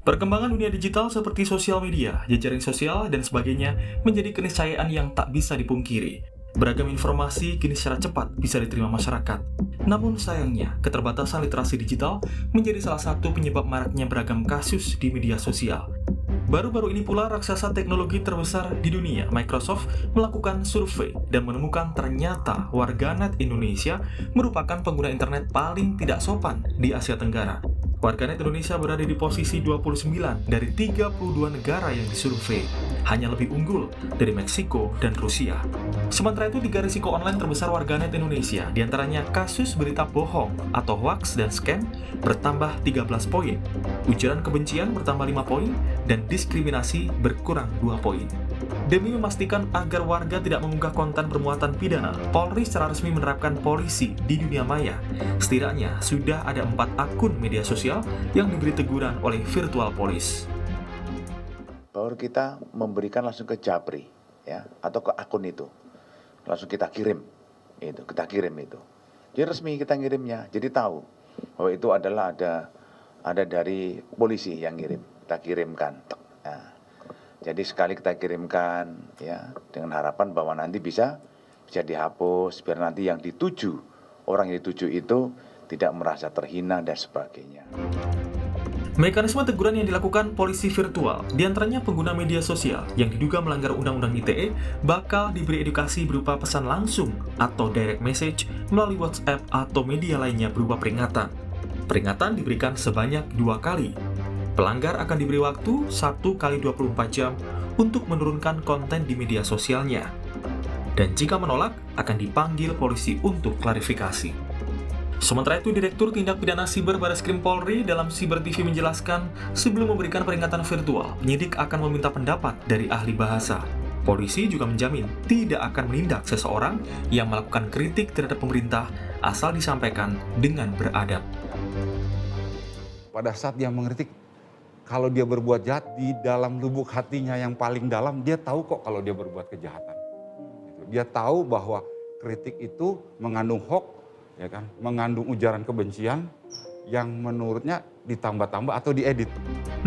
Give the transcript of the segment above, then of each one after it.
Perkembangan dunia digital seperti sosial media, jejaring sosial, dan sebagainya menjadi keniscayaan yang tak bisa dipungkiri. Beragam informasi kini secara cepat bisa diterima masyarakat. Namun sayangnya, keterbatasan literasi digital menjadi salah satu penyebab maraknya beragam kasus di media sosial. Baru-baru ini pula raksasa teknologi terbesar di dunia, Microsoft, melakukan survei dan menemukan ternyata warganet Indonesia merupakan pengguna internet paling tidak sopan di Asia Tenggara. Warganet Indonesia berada di posisi 29 dari 32 negara yang disurvei, hanya lebih unggul dari Meksiko dan Rusia. Sementara itu, 3 risiko online terbesar warganet Indonesia, diantaranya kasus berita bohong atau hoax dan scam bertambah 13 poin, ujaran kebencian bertambah 5 poin, dan diskriminasi berkurang 2 poin. Demi memastikan agar warga tidak mengunggah konten bermuatan pidana, Polri secara resmi menerapkan polisi di dunia maya. Setidaknya sudah ada 4 akun media sosial yang diberi teguran oleh virtual police. Bahwa kita memberikan langsung ke Japri, ya, atau ke akun itu, langsung kita kirim, itu. Jadi resmi kita ngirimnya, jadi tahu bahwa itu adalah ada dari polisi yang ngirim, kita kirimkan. Nah, jadi sekali kita kirimkan, ya, dengan harapan bahwa nanti bisa dihapus, biar nanti orang yang dituju itu tidak merasa terhina dan sebagainya. Mekanisme teguran yang dilakukan polisi virtual, diantaranya pengguna media sosial yang diduga melanggar Undang-Undang ITE, bakal diberi edukasi berupa pesan langsung atau direct message melalui WhatsApp atau media lainnya berupa peringatan. Peringatan diberikan sebanyak 2 kali. Pelanggar akan diberi waktu 1 kali 24 jam untuk menurunkan konten di media sosialnya. Dan jika menolak, akan dipanggil polisi untuk klarifikasi. Sementara itu, Direktur Tindak Pidana Siber Bareskrim Polri dalam Siber TV menjelaskan, sebelum memberikan peringatan virtual, penyidik akan meminta pendapat dari ahli bahasa. Polisi juga menjamin tidak akan menindak seseorang yang melakukan kritik terhadap pemerintah asal disampaikan dengan beradab. Pada saat dia mengkritik, kalau dia berbuat jahat, di dalam lubuk hatinya yang paling dalam, dia tahu kok kalau dia berbuat kejahatan. Dia tahu bahwa kritik itu mengandung hoax, ya kan, mengandung ujaran kebencian yang menurutnya ditambah-tambah atau diedit.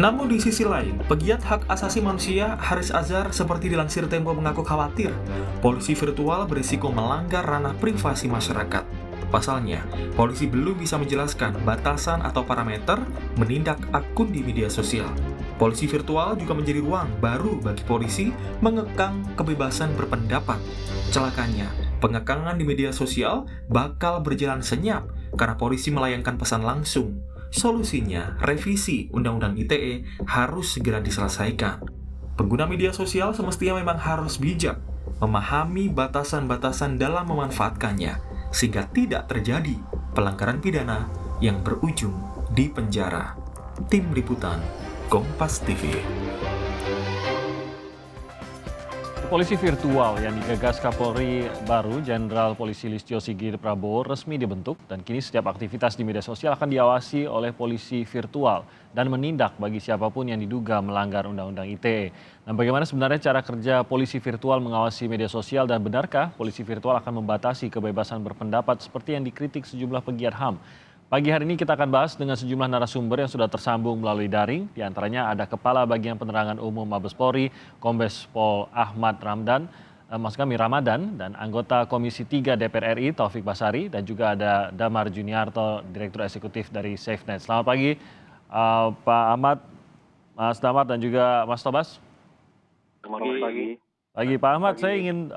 Namun di sisi lain, pegiat hak asasi manusia Haris Azhar seperti dilansir Tempo mengaku khawatir polisi virtual berisiko melanggar ranah privasi masyarakat. Pasalnya, polisi belum bisa menjelaskan batasan atau parameter menindak akun di media sosial. Polisi virtual juga menjadi ruang baru bagi polisi mengekang kebebasan berpendapat. Celakanya, pengekangan di media sosial bakal berjalan senyap karena polisi melayangkan pesan langsung. Solusinya, revisi Undang-Undang ITE harus segera diselesaikan. Pengguna media sosial semestinya memang harus bijak, memahami batasan-batasan dalam memanfaatkannya, sehingga tidak terjadi pelanggaran pidana yang berujung di penjara. Tim Liputan, Kompas TV. Polisi virtual yang digagas Kapolri baru, Jenderal Polisi Listio Sigit Prabowo, resmi dibentuk dan kini setiap aktivitas di media sosial akan diawasi oleh polisi virtual dan menindak bagi siapapun yang diduga melanggar Undang-Undang ITE. Nah, bagaimana sebenarnya cara kerja polisi virtual mengawasi media sosial dan benarkah polisi virtual akan membatasi kebebasan berpendapat seperti yang dikritik sejumlah pegiat HAM? Pagi hari ini kita akan bahas dengan sejumlah narasumber yang sudah tersambung melalui daring. Di antaranya ada Kepala Bagian Penerangan Umum Mabes Polri, Kombes Pol Ahmad Ramadan, dan anggota Komisi 3 DPR RI Taufik Basari, dan juga ada Damar Juniarto, Direktur Eksekutif dari SafeNet. Selamat pagi Pak Ahmad, Mas Damar, dan juga Mas Tobas. Selamat pagi. Pagi Pak Ahmad, saya ingin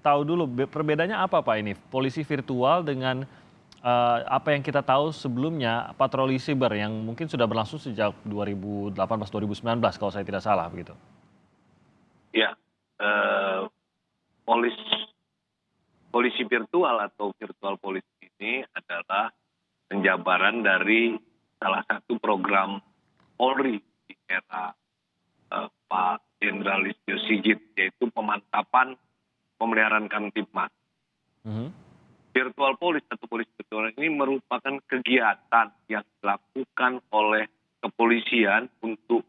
tahu dulu perbedaannya apa Pak ini, polisi virtual dengan apa yang kita tahu sebelumnya patroli siber yang mungkin sudah berlangsung sejak 2018-2019 kalau saya tidak salah begitu. Ya, polisi virtual atau virtual polisi ini adalah penjabaran dari salah satu program Polri di era Pak Jenderal Listio Sigit, yaitu pemantapan pemeliharaan Kamtibmas. Virtual police atau polisi virtual ini merupakan kegiatan yang dilakukan oleh kepolisian untuk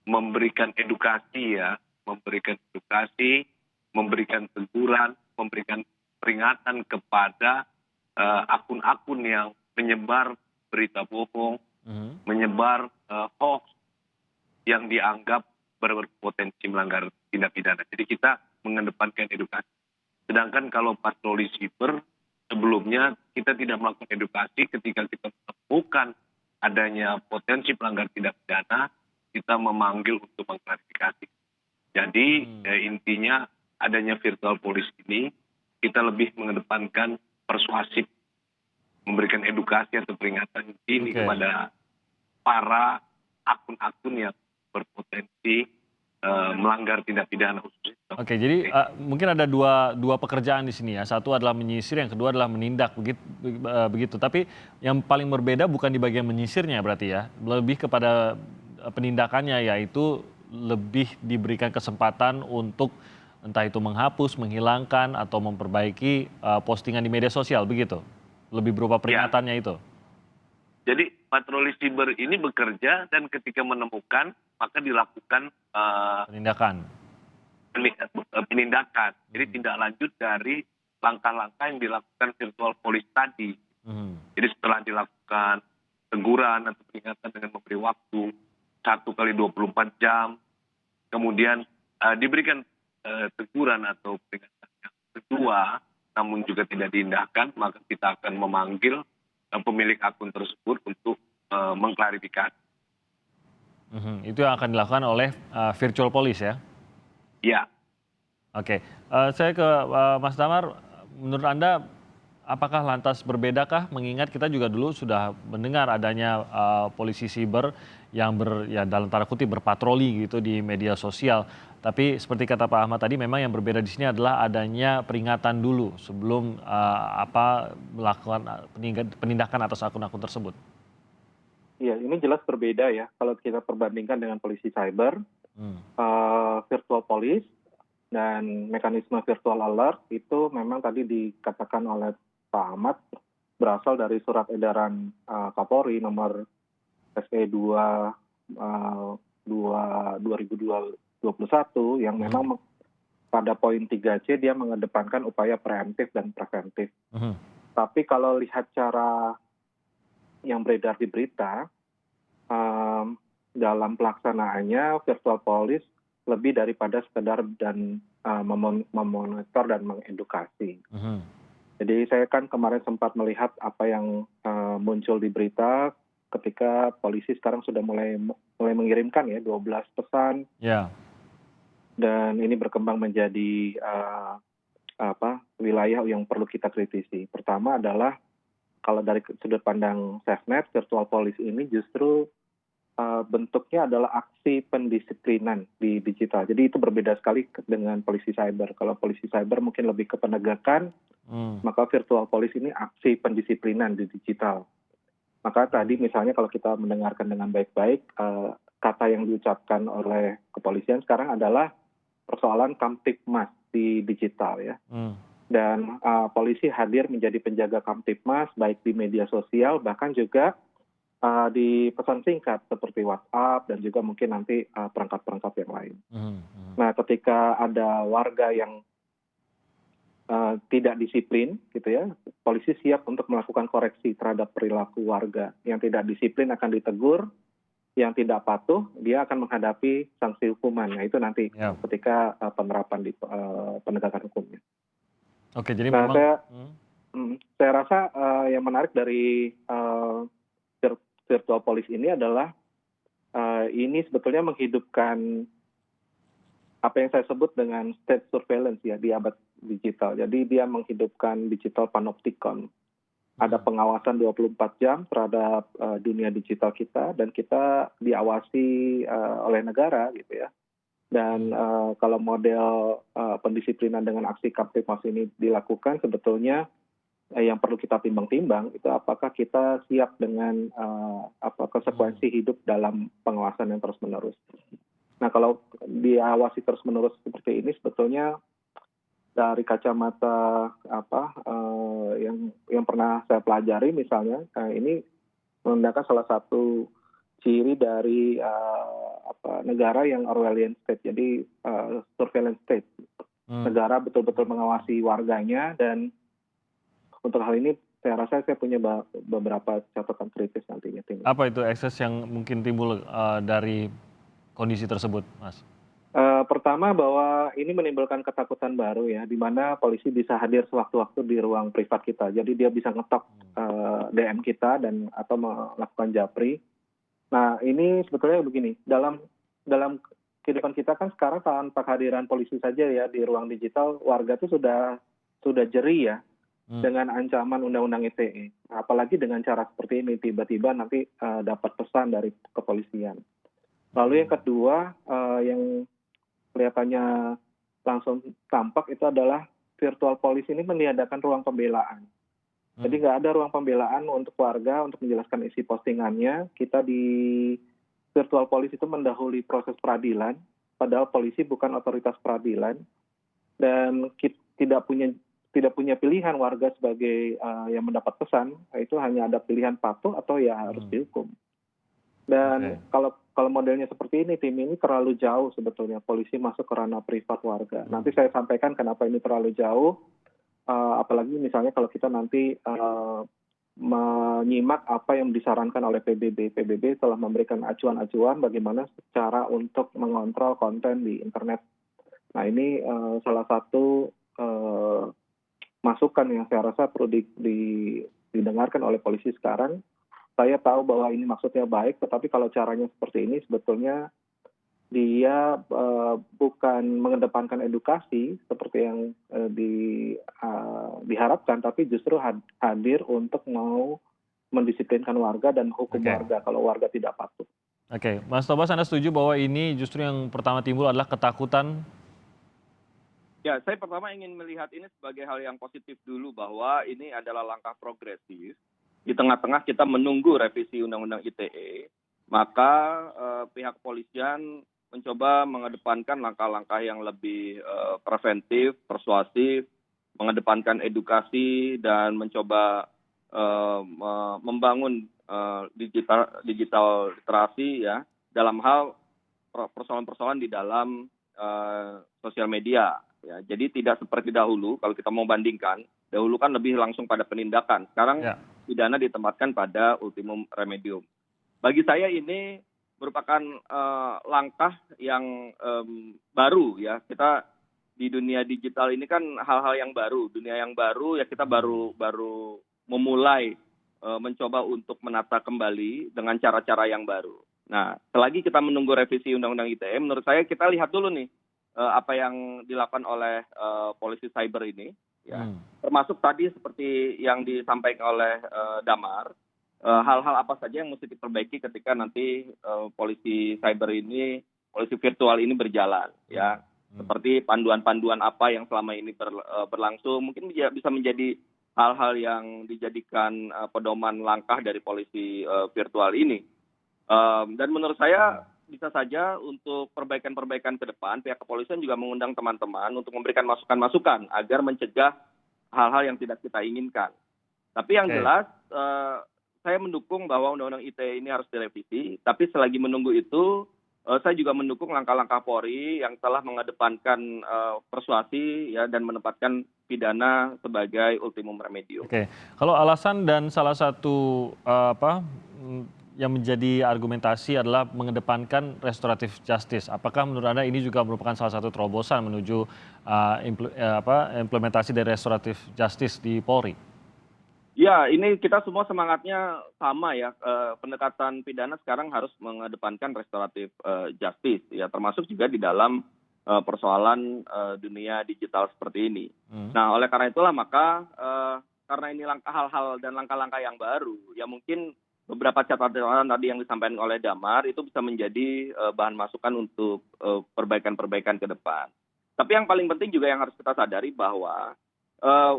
memberikan edukasi, memberikan teguran, memberikan peringatan kepada akun-akun yang menyebar berita bohong, menyebar hoax yang dianggap berpotensi melanggar tindak pidana. Jadi kita mengedepankan edukasi. Sedangkan kalau patroli siber, sebelumnya kita tidak melakukan edukasi. Ketika kita menemukan adanya potensi pelanggar tindak pidana, kita memanggil untuk mengklarifikasi. Jadi intinya adanya virtual police ini, kita lebih mengedepankan persuasif, memberikan edukasi atau peringatan dini kepada para akun-akun yang berpotensi melanggar tindak pidana khusus. Oke, jadi mungkin ada dua pekerjaan di sini ya. Satu adalah menyisir, yang kedua adalah menindak, begitu. Tapi yang paling berbeda bukan di bagian menyisirnya berarti ya, lebih kepada penindakannya, yaitu lebih diberikan kesempatan untuk entah itu menghapus, menghilangkan, atau memperbaiki postingan di media sosial, begitu? Lebih berupa peringatannya itu? Jadi patroli siber ini bekerja dan ketika menemukan maka dilakukan penindakan. Jadi tindak lanjut dari langkah-langkah yang dilakukan virtual police tadi. Jadi setelah dilakukan teguran atau peringatan dengan memberi waktu 1 kali 24 jam, kemudian diberikan teguran atau peringatan yang kedua, namun juga tidak diindahkan, maka kita akan memanggil pemilik akun tersebut untuk mengklarifikasi. Itu yang akan dilakukan oleh virtual police ya? Ya. Oke, saya ke Mas Damar, menurut Anda apakah lantas berbedakah, mengingat kita juga dulu sudah mendengar adanya polisi siber yang dalam tanda kutip berpatroli gitu di media sosial. Tapi seperti kata Pak Ahmad tadi, memang yang berbeda di sini adalah adanya peringatan dulu sebelum melakukan penindakan atas akun-akun tersebut. Iya, ini jelas berbeda ya kalau kita perbandingkan dengan polisi cyber, virtual police, dan mekanisme virtual alert itu memang tadi dikatakan oleh Pak Ahmad berasal dari surat edaran Kapolri nomor SE 2021 yang memang pada poin 3C dia mengedepankan upaya preemptif dan preventif. Tapi kalau lihat cara yang beredar di berita, dalam pelaksanaannya virtual police lebih daripada sekedar dan memonitor dan mengedukasi. Jadi saya kan kemarin sempat melihat apa yang muncul di berita ketika polisi sekarang sudah mulai mengirimkan ya 12 pesan. Dan ini berkembang menjadi wilayah yang perlu kita kritisi. Pertama adalah kalau dari sudut pandang SafeNet, virtual police ini justru bentuknya adalah aksi pendisiplinan di digital. Jadi itu berbeda sekali dengan polisi cyber. Kalau polisi cyber mungkin lebih ke penegakan, maka virtual police ini aksi pendisiplinan di digital. Maka tadi misalnya kalau kita mendengarkan dengan baik-baik, kata yang diucapkan oleh kepolisian sekarang adalah persoalan Kamtibmas di digital ya. Dan polisi hadir menjadi penjaga Kamtibmas baik di media sosial bahkan juga di pesan singkat seperti WhatsApp dan juga mungkin nanti perangkat-perangkat yang lain. Nah, ketika ada warga yang tidak disiplin, gitu ya, polisi siap untuk melakukan koreksi terhadap perilaku warga. Yang tidak disiplin akan ditegur, yang tidak patuh dia akan menghadapi sanksi hukuman. Nah, itu nanti ketika penerapan di penegakan hukumnya. Oke, jadi nah, memang saya rasa yang menarik dari virtual police ini adalah ini sebetulnya menghidupkan apa yang saya sebut dengan state surveillance ya di abad digital. Jadi dia menghidupkan digital panopticon. Ada pengawasan 24 jam terhadap dunia digital kita dan kita diawasi oleh negara gitu ya. Dan kalau model pendisiplinan dengan aksi Kamtibmas ini dilakukan, sebetulnya yang perlu kita timbang-timbang itu apakah kita siap dengan konsekuensi hidup dalam pengawasan yang terus-menerus. Nah, kalau diawasi terus-menerus seperti ini, sebetulnya dari kacamata yang pernah saya pelajari misalnya, ini menandakan salah satu ciri dari negara yang Orwellian state, jadi surveillance state. Negara betul-betul mengawasi warganya, dan untuk hal ini saya rasa saya punya beberapa catatan kritis nantinya. Apa itu ekses yang mungkin timbul dari kondisi tersebut, Mas? Pertama bahwa ini menimbulkan ketakutan baru ya, di mana polisi bisa hadir sewaktu-waktu di ruang privat kita. Jadi dia bisa ngetok DM kita dan atau melakukan japri. Nah ini sebetulnya begini, dalam kehidupan kita kan sekarang tanpa kehadiran polisi saja ya di ruang digital, warga tuh sudah jeri ya dengan ancaman undang-undang ITE. Apalagi dengan cara seperti ini, tiba-tiba nanti dapat pesan dari kepolisian. Lalu yang kedua, yang kelihatannya langsung tampak itu adalah virtual police ini meniadakan ruang pembelaan. Jadi nggak ada ruang pembelaan untuk warga untuk menjelaskan isi postingannya. Kita di virtual police itu mendahului proses peradilan, padahal polisi bukan otoritas peradilan dan tidak punya pilihan warga sebagai yang mendapat pesan, itu hanya ada pilihan patuh atau ya harus dihukum. Dan kalau modelnya seperti ini, tim ini terlalu jauh sebetulnya polisi masuk ke ranah privat warga. Nanti saya sampaikan kenapa ini terlalu jauh, apalagi misalnya kalau kita nanti menyimak apa yang disarankan oleh PBB. PBB telah memberikan acuan-acuan bagaimana cara untuk mengontrol konten di internet. Nah ini salah satu masukan yang saya rasa perlu didengarkan oleh polisi sekarang. Saya tahu bahwa ini maksudnya baik, tetapi kalau caranya seperti ini sebetulnya dia bukan mengedepankan edukasi seperti yang diharapkan, tapi justru hadir untuk mau mendisiplinkan warga dan hukum warga kalau warga tidak patuh. Oke, Mas Tobas, Anda setuju bahwa ini justru yang pertama timbul adalah ketakutan? Ya, saya pertama ingin melihat ini sebagai hal yang positif dulu bahwa ini adalah langkah progresif. Di tengah-tengah kita menunggu revisi Undang-Undang ITE, maka pihak kepolisian mencoba mengedepankan langkah-langkah yang lebih preventif, persuasif, mengedepankan edukasi dan mencoba membangun digital literasi ya dalam hal persoalan-persoalan di dalam sosial media. Ya, jadi tidak seperti dahulu kalau kita mau bandingkan, dahulu kan lebih langsung pada penindakan. Sekarang pidana ditempatkan pada ultimum remedium. Bagi saya ini merupakan langkah yang baru ya. Kita di dunia digital ini kan hal-hal yang baru, dunia yang baru ya, kita baru memulai mencoba untuk menata kembali dengan cara-cara yang baru. Nah, selagi kita menunggu revisi Undang-Undang ITE, menurut saya kita lihat dulu nih apa yang dilakukan oleh polisi cyber ini. Ya, termasuk tadi seperti yang disampaikan oleh Damar, hal-hal apa saja yang mesti diperbaiki ketika nanti polisi cyber ini, polisi virtual ini berjalan, ya, seperti panduan-panduan apa yang selama ini berlangsung, mungkin bisa menjadi hal-hal yang dijadikan pedoman langkah dari polisi virtual ini. Dan menurut saya bisa saja untuk perbaikan-perbaikan ke depan, pihak kepolisian juga mengundang teman-teman untuk memberikan masukan-masukan agar mencegah hal-hal yang tidak kita inginkan. Tapi yang jelas, saya mendukung bahwa Undang-Undang ITE ini harus direvisi, tapi selagi menunggu itu, saya juga mendukung langkah-langkah Polri yang telah mengedepankan persuasi ya dan menempatkan pidana sebagai ultimum remedium. Oke, kalau alasan dan salah satu yang menjadi argumentasi adalah mengedepankan restoratif justice. Apakah menurut Anda ini juga merupakan salah satu terobosan menuju implementasi dari restoratif justice di Polri? Ya, ini kita semua semangatnya sama ya. Pendekatan pidana sekarang harus mengedepankan restoratif justice, ya, termasuk juga di dalam persoalan dunia digital seperti ini. Nah, oleh karena itulah maka karena ini hal-hal dan langkah-langkah yang baru, ya mungkin beberapa catatan tadi yang disampaikan oleh Damar itu bisa menjadi bahan masukan untuk perbaikan-perbaikan ke depan. Tapi yang paling penting juga yang harus kita sadari bahwa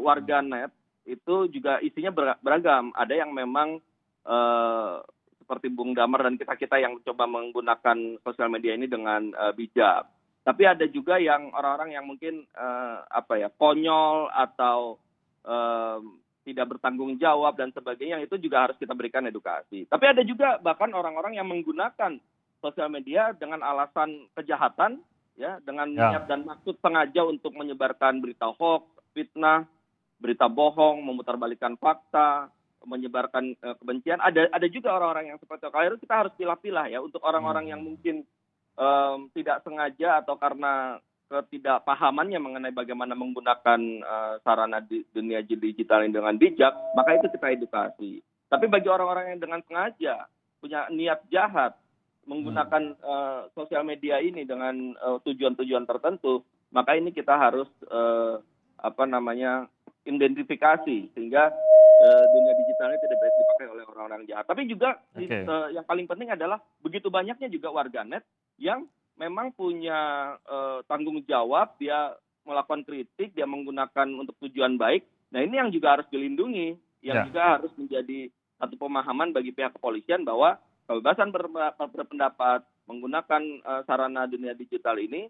warganet itu juga isinya beragam. Ada yang memang seperti Bung Damar dan kita-kita yang coba menggunakan sosial media ini dengan bijak. Tapi ada juga yang orang-orang yang mungkin konyol atau tidak bertanggung jawab dan sebagainya, itu juga harus kita berikan edukasi. Tapi ada juga bahkan orang-orang yang menggunakan sosial media dengan alasan kejahatan, ya, dengan niat dan maksud sengaja untuk menyebarkan berita hoax, fitnah, berita bohong, memutarbalikkan fakta, menyebarkan kebencian. Ada juga orang-orang yang seperti itu. Kalau kita harus pilah-pilah ya untuk orang-orang yang mungkin tidak sengaja atau karena ketidakpahamannya mengenai bagaimana menggunakan sarana di dunia digital ini dengan bijak, maka itu kita edukasi. Tapi bagi orang-orang yang dengan sengaja punya niat jahat menggunakan sosial media ini dengan tujuan-tujuan tertentu, maka ini kita harus identifikasi sehingga dunia digitalnya tidak bisa dipakai oleh orang-orang jahat. Tapi juga yang paling penting adalah begitu banyaknya juga warganet yang memang punya tanggung jawab, dia melakukan kritik, dia menggunakan untuk tujuan baik. Nah ini yang juga harus dilindungi, yang juga harus menjadi satu pemahaman bagi pihak kepolisian bahwa kebebasan berpendapat menggunakan sarana dunia digital ini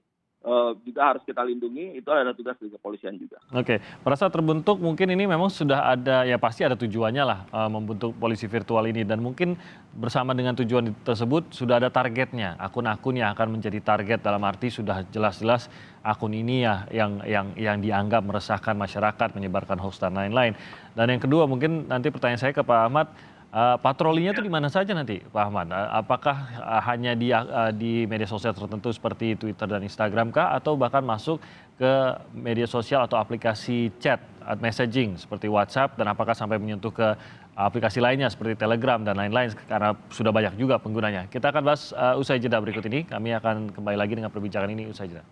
juga harus kita lindungi, itu adalah tugas dari kepolisian juga. Oke, merasa terbentuk mungkin ini memang sudah ada, ya pasti ada tujuannya lah membentuk polisi virtual ini, dan mungkin bersama dengan tujuan tersebut sudah ada targetnya, akun-akun yang akan menjadi target, dalam arti sudah jelas-jelas akun ini ya yang dianggap meresahkan masyarakat, menyebarkan hoax dan lain-lain. Dan yang kedua mungkin nanti pertanyaan saya ke Pak Ahmad, patrolinya itu di mana saja nanti, Pak Ahmad? Apakah hanya di media sosial tertentu seperti Twitter dan Instagram kah, atau bahkan masuk ke media sosial atau aplikasi chat, messaging seperti WhatsApp, dan apakah sampai menyentuh ke aplikasi lainnya seperti Telegram dan lain-lain, karena sudah banyak juga penggunanya. Kita akan bahas usai jeda berikut ini. Kami akan kembali lagi dengan perbincangan ini usai jeda.